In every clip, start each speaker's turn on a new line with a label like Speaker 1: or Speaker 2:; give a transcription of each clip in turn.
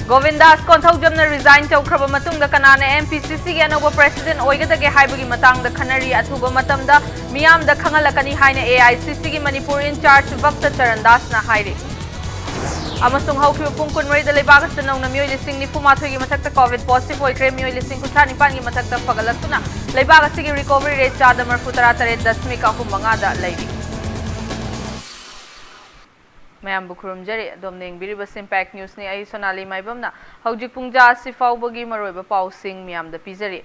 Speaker 1: Govindas Konthaujamna resign taukraba matungda kanana MPCC gi anoba president oigadage haibagi matangda khanari athuba matamda miyamda khangalakani haina AICC gi Manipur in charge Vakta Charandas na hairi amasung hauki pung kunmari da lebaga sanawna miyoi lising ni pumathoi gi mathakta COVID positive oikre miyoi lising kutha nipan gi mathakta pagalatuna lebaga sigi recovery rate chada marfu 13.9 da leiri Mayam Bukrum Jerry, Domning Biribas Impact News ni ay Sonali Maibamna, Haujik Pungja si Faubagi Maroiba Pausing Miam the Pizari.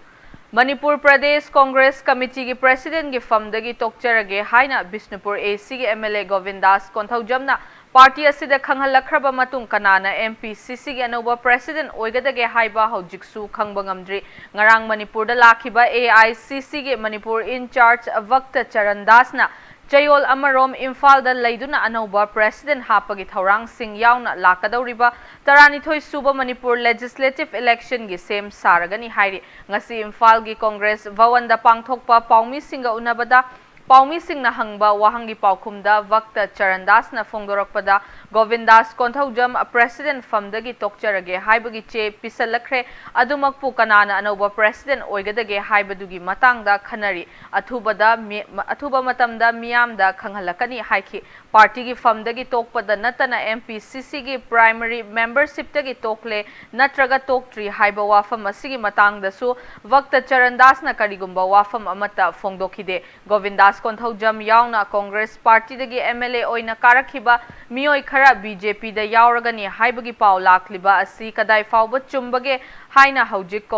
Speaker 1: Manipur Pradesh Congress Committee ki President ki Famdagi Tokcharage Haina Bishnupur AC ki MLA Govindas Konthaujamna Party asida khanghalakhraba matung kanana MPCC gi anoba President oigadage haiba haujiksu khangbangamdri ngarang Manipur da lakhiba AICC gi Manipur in charge Vakta Charandasna Chayol Amarom Imphal da Laiduna Anoba President Hapagi Thaurang Singh Yauna Lakadauriba Taranithoi Suba Manipur Legislative Election gi Sem Saragani Hairi Ngasi Imphal gi Congress Vawanda Pangthokpa Paumi Singa Unabada Paumi Singh na hangba wahangi paukumda Vakta Charandas na Fongdorakpada Govindas Konthaujam President Famdagi Tokcharage Haibagi Che Pisalakre Adumakpu Kanana Anoba President Oigadage Haibadugi Matangda Khanari Athuba Matamda Miyamda Khanghalakani Haiki Party gi Famdagi Tokpada Natana MPCC gi Primary Membership Tagi Tokle Natraga Toktri Haiba Wafam Asigi Matangda Su Vakta Charandas na Karigumba Wafam Amata Fongdokide Govindas Konthaujam Yauna Congress Party dagi MLA oina karakhiba miyoi khara BJP da yauragani haibagi pau lakliba asi kadai fauba chumbage haina haujik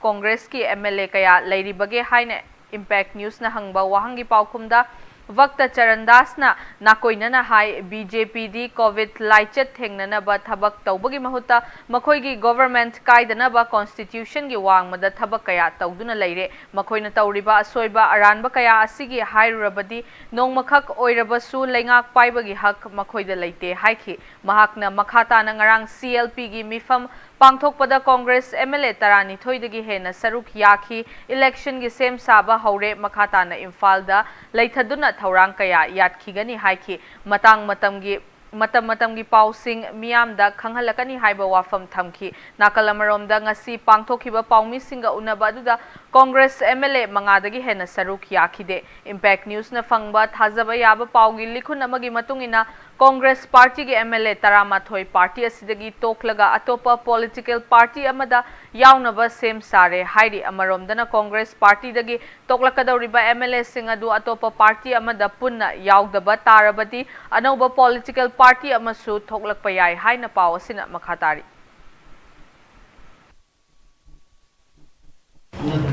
Speaker 1: Congress ki MLA kaya leiribage haina Impact News na hangba wahangi paukumda Vakta Charandasna nakoinana hai BJP di COVID laichet thengnanaba thabak tawbagi mahuta makhoigi government kaidanaba constitution gi wangmada thabak kaya tawduna leire makhoina tawriba asoiba aranba kaya asigi hairurabadi nongmakhak oirabasu leingak paibagi hak makhoida leite haiki mahakna makhata na ngarang CLP gi mifam Pangthokpada Congress MLA Tarani Thoidagi Hena Saruk Yaki election gi sem saba haure makhata na Imphal da leithaduna Thaurang kaya yatkigani haiki matang matamgi pausing miyamda khanghalakani haiba wafam thamki nakalamarom da ngasi pangthokhiba paumi singa unaba aduda Congress MLA mangadagi hena saruk yakide Impact News na fangba thazaba yaba paugi likhun amagi matungina Congress Party ki MLA Taramathoi Party asidagi toklaga atopa political party amada yaunaba sem sare hairi amaromdana Congress Party dagi toklakadauriba MLA singadu atopa party amada punna yaugdaba tarabati anoba political party amasu thoklakpa yai haina paw asina makhatari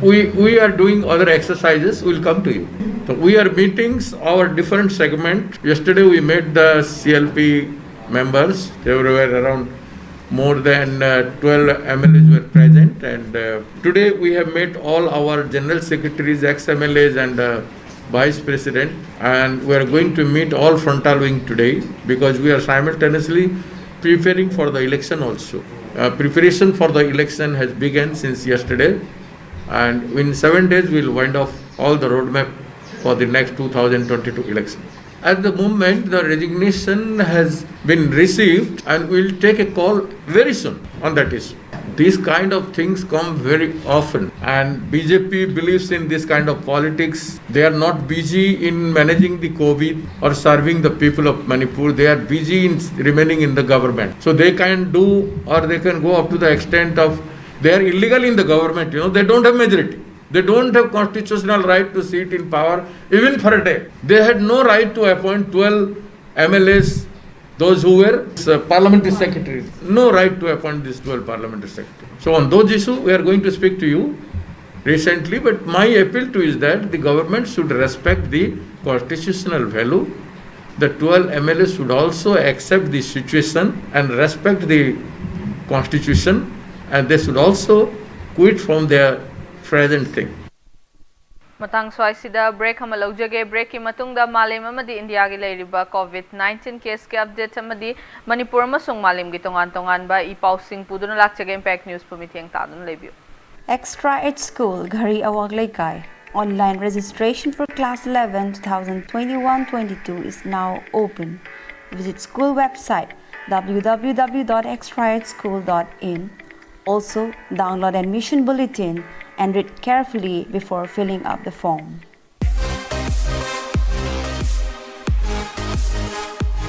Speaker 2: We are doing other exercises. We'll come to you. So we are meetings, our different segment. Yesterday we met the CLP members. There were around more than 12 MLAs were present, and today we have met all our general secretaries, ex-MLAs and vice president, and we are going to meet all frontal wing today because we are simultaneously preparing for the election also. Preparation for the election has begun since yesterday. And in 7 days, we'll wind off all the roadmap for the next 2022 election. At the moment, the resignation has been received and we'll take a call very soon on that issue. These kind of things come very often and BJP believes in this kind of politics. They are not busy in managing the COVID or serving the people of Manipur. They are busy in remaining in the government. So they can do or they can go up to the extent of they are illegal in the government, they don't have majority. They don't have constitutional right to sit in power even for a day. They had no right to appoint 12 MLAs, those who were parliamentary secretaries. No right to appoint these 12 parliamentary secretaries. So on those issues, we are going to speak to you recently, but my appeal to you is that the government should respect the constitutional value. The 12 MLAs should also accept the situation and respect the constitution. And they should also quit from their present thing.
Speaker 1: Matang swaisida break hamalaujage break ki matungda malem amadi India gi leiriba COVID-19 case ke update amadi Manipur amasung malem gi tongan ba ipausing puduna lakchage Impact News pumithiang tadun lebiu.
Speaker 3: Extra at School Ghari Awang Laikai. Online registration for class 11 2021-22 is now open. Visit school website www.xtriedschool.in. Also, download admission bulletin and read carefully before filling up the form.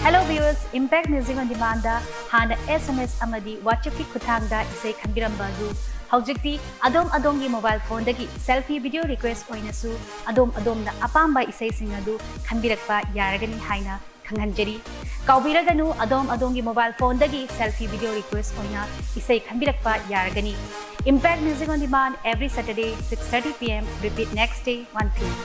Speaker 4: Hello viewers, Impact Music on Demand da hana SMS amadi WhatsApp ki khuthangda isai khanbiramba du haujikti adom gi mobile phone dagi selfie video request oinasu adom na apamba isai singadu khanbirakpa yaragani haina khanghanjari kaubiraganu adom gi mobile phone dagi selfie video request oina isai khanbirakpa yaragani. Impact Music on Demand every Saturday 6:30 PM, repeat next day 1 PM.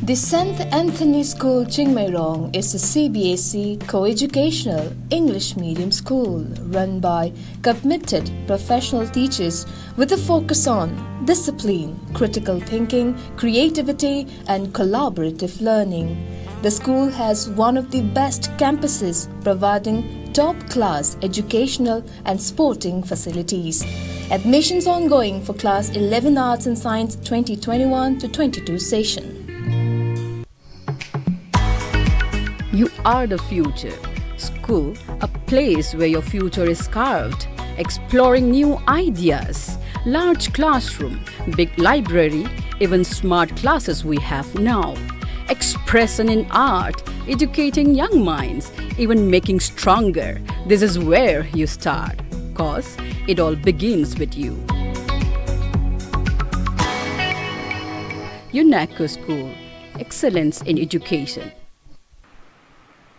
Speaker 5: The St. Anthony School Chingmairong is a CBSE co-educational English medium school run by committed professional teachers with a focus on discipline, critical thinking, creativity and collaborative learning. The school has one of the best campuses providing top-class educational and sporting facilities. Admissions ongoing for Class 11 Arts and Science 2021 to 22 session.
Speaker 6: You are the future. School, a place where your future is carved. Exploring new ideas. Large classroom, big library, even smart classes we have now. Expression in art, educating young minds, even making stronger. This is where you start, cause it all begins with you. UNESCO School, excellence in education.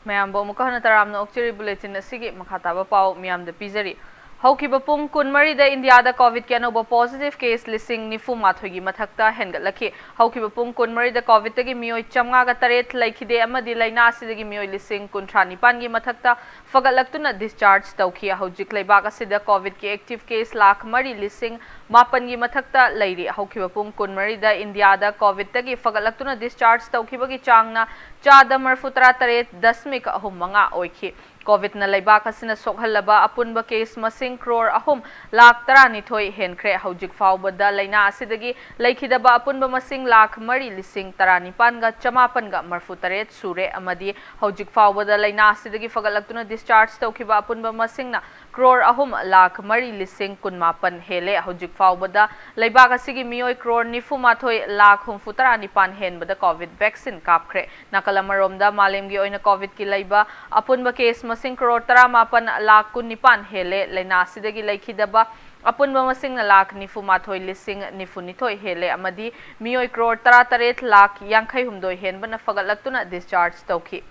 Speaker 1: mayam bo muka hana taram na okchiri bulletin na sige makhataba pau miyam da pizari haukiba pung kunmari da India da COVID ke anoba positive case lising nifu mathogi mathakta hengatlaki haukiba pung kunmari da COVID tagi miyoi chamnga ga taret laikhide amadi laina asidagi miyoi lising kunthra nipan gi mathakta fagalaktuna discharge tawkhi haujik leibak asida COVID ki active case lakh mari lising mapan gi mathakta leiri haukiba pung kunmari da India da COVID tagi fagalaktuna discharge tawkhibagi changna chada marfutara taret dasmik ahum manga oikhi COVID na laibak asina sokhalaba apunba case masing crore ahum lakh tarani thoi henkre haujik faubada laina asidagi laikhidaba apunba masing lakh mari lising tarani panga chamapanga marfutaret sure amadi haujik faubada laina asidagi fagalaktuna discharge tawkhiba apunba masingna crore ahum lakh mari lising kunmapan hele haujik faubada laibak asigi miyoi crore nifu mathoi lakh humfutarani pan henbada COVID vaccine kapkhre nakalamaromda malemgi oina COVID ki laiba apunba case masing crore tara mapan lakh kun nipan hele laina asidagi laikhidaba apunba masing na lakh nifu mathoi lising nifu nithoi hele amadi miyoi crore tara taret lakh yankhai humdoi henbana fagalaktuna discharge tawkhi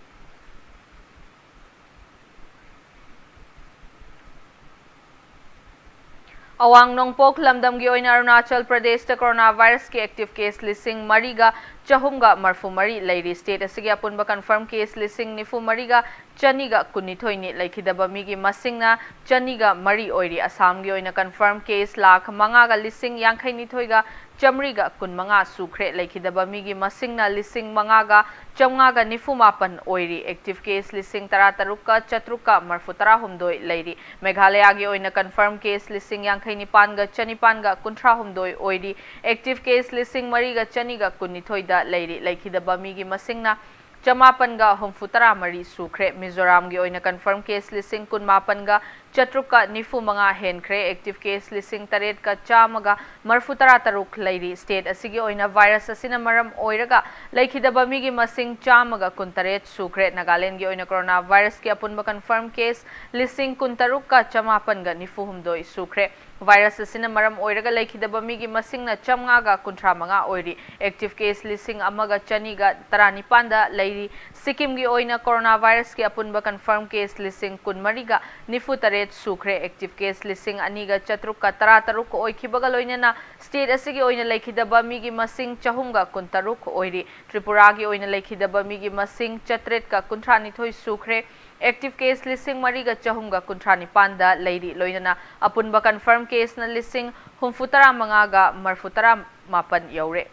Speaker 1: Awang Nongpok lamdam gi oina Arunachal Pradesh ta coronavirus ki active case lising mariga chahumga marfu mari leiri state asigi apunba confirm case lising nifu mariga chaniga kunithoi ni laikhidaba migi masingna chaniga mari oiri Assam gi oina confirm case lakh manga ga lising yankhai nithoi ga chamriga kunmanga sukre laikhidaba migi masingna lising manga ga chamnga ga nifu mapan oiri active case lising tara taruka chatruka marfutara humdoi leiri Meghalaya gi oina confirm case lising yankhai nipan ga chanipan ga kunthra humdoi oiri active case lising mari ga chaniga kunithoi da leiri laikhidaba migi masingna chamapan ga humfutara mari sukre Mizoram gi oina confirm case lising kunmapan ga chatruka nifu manga henkre active case lising taret ka chamaga marfutara taruk leiri state asigi oina virus asina maram oiraga laikhidaba migi masing chamaga kuntaret sukre Nagaland gi oina coronavirus ki apunba confirm case lising kuntaruk ka chamapan ga nifu humdoi sukre virus asina maram oiraga laikhidaba migi masingna chamnga ga kunthra manga oiri active case lising amaga chaniga tarani panda leiri Sikkim gi oina coronavirus ki apunba confirm case lising kunmariga nifu tare taret sukre active case lising aniga chatrukka tarataruk oikhibaga loinana state asigi oina laikhidaba migi masing chahumga kuntaruk oiri Tripura gi oina laikhidaba migi masing chatret ka kuntrani thoi sukre active case lising mariga chahumga kuntrani panda leiri loinana apunba confirm case na lising humfutara mangaga marfutara mapan yaure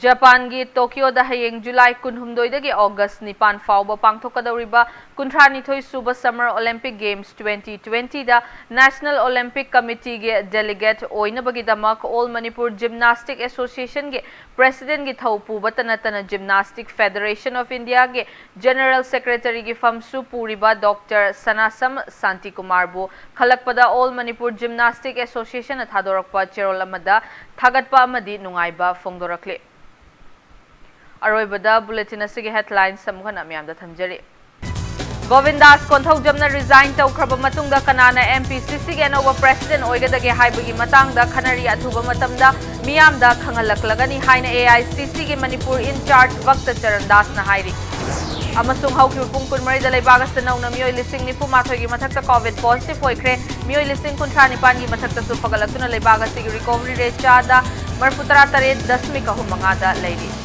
Speaker 1: Japan gi Tokyo da hayeng July 16 dagi August 9 fauba pangthokadawriba 32 suba Summer Olympic Games 2020 da National Olympic Committee gi delegate oina bagidamak All Manipur Gymnastic Association gi President gi thaupu batana Gymnastic Federation of India gi General Secretary gi famsu puriba Dr. Sanasam Santi Kumar bu khalakpada All Manipur Gymnastic Association athadorakpa cherol amada thagatpa amadi nungaiba fongdorakle Aroibada bulletin asigi headlines samukhana miyamda thamjari Govindas Konthojamna resign tawkraba matungda kanana MPCC ge anova president oigadage haibagi matangda khanari athuba matamda miyamda khangalaklagani haina AICC ge Manipur in charge Bhakta Charandas na hairi amasung haukiba pung kunmari da leibagasta nauna miyoi lising nifu mathoi gi mathakta COVID positive oikre miyoi lising kunthani pan gi mathakta su pagalaktuna leibagasi gi recovery rate chada marfutara tare 10.9 da leiri